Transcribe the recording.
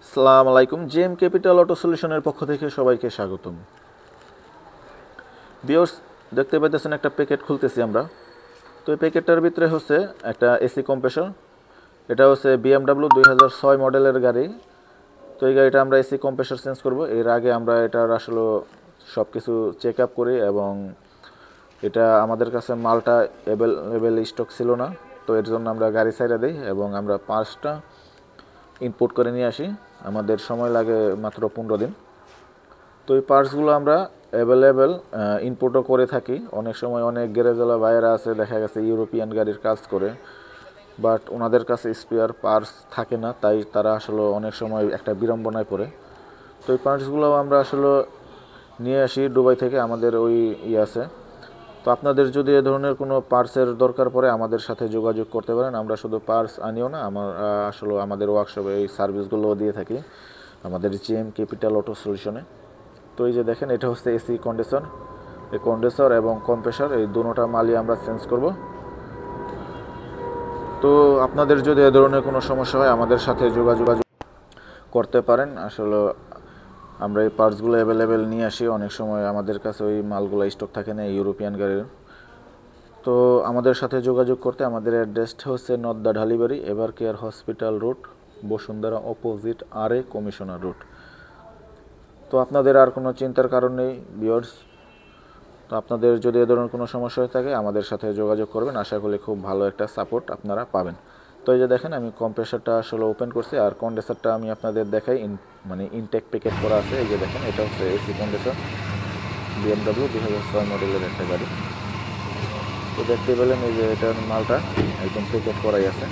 আসসালামু আলাইকুম। JM capital auto সলিউশনের পক্ষ থেকে সবাইকে স্বাগতম। ভিউয়ার্স, দেখতে পাইতেছেন একটা প্যাকেট খুলতেছি আমরা। তো এই প্যাকেটটার ভিতরে হচ্ছে একটা এসি কম্প্রেসর। এটা হচ্ছে BMW 2006 মডেলের গাড়ি। তো এই গাড়িটা আমরা এসি কম্প্রেসর চেঞ্জ করব। এর আগে আমরা এটার আসলে সব কিছু চেক আপ করি এবং এটা আমাদের কাছে মালটা অ্যাভেলেবল স্টক ছিল না। তো এর জন্য আমরা গাড়ি ছাইড়া দিই এবং আমরা পার্টসটা ইনপুট করে নিয়ে আসি। আমাদের সময় লাগে মাত্র 15 দিন। তো এই পার্টসগুলো আমরা অ্যাভেলেবেল ইনপুটও করে থাকি। অনেক সময় অনেক গ্যারেজওয়ালা ভাইয়েরা আছে, দেখা গেছে ইউরোপিয়ান গাড়ির কাজ করে, বাট ওনাদের কাছে স্পেয়ার পার্টস থাকে না, তাই তারা আসলে অনেক সময় একটা বিড়ম্বনায় পড়ে। তো এই পার্টসগুলো আমরা আসলে নিয়ে আসি দুবাই থেকে, আমাদের ওই আছে। তো আপনাদের যদি এ ধরনের কোনো পার্টসের দরকার পড়ে আমাদের সাথে যোগাযোগ করতে পারেন। আমরা শুধু পার্টস আনিও না, আসলে আমাদের ওয়ার্কশপে এই সার্ভিসগুলোও দিয়ে থাকি আমাদের জেএম ক্যাপিটাল অটো সলিউশনে। তো এই যে দেখেন, এটা হচ্ছে এসি কন্ডেন্সার। এই কন্ডেন্সার এবং কম্প্রেসর এই দুটোটা মালই আমরা চেঞ্জ করব। তো আপনাদের যদি এ ধরনের কোনো সমস্যা হয় আমাদের সাথে যোগাযোগ করতে পারেন। আসলে আমরা এই পার্টসগুলো অ্যাভেলেবেল নিয়ে আসি। অনেক সময় আমাদের কাছে ওই মালগুলো স্টক থাকে না ইউরোপিয়ান গাড়ির। তো আমাদের সাথে যোগাযোগ করতে আমাদের অ্যাড্রেসটা হচ্ছে Nadda Dhalibari, ever care hospital road, Bashundhara opposite RA commissioner road. তো আপনাদের আর কোনো চিন্তার কারণ নেই ভিউয়ার্স। তো আপনাদের যদি এ ধরনের কোনো সমস্যা হয়ে থাকে আমাদের সাথে যোগাযোগ করবেন। আশা করি খুব ভালো একটা সাপোর্ট আপনারা পাবেন। তো এই যে দেখেন, আমি কম্প্রেসারটা আসলে ওপেন করছি আর কন্ডেন্সারটা আমি আপনাদের দেখাই। মানে ইনটেক প্যাকেট করা আছে। এই যে দেখেন, এটা হচ্ছে এসি কন্ডেন্সার, BMW 2006 মডেলের একটা গাড়ি। তো দেখতে পেলেন এই যে এটার মালটা একদম প্যাকেট করাই আছে।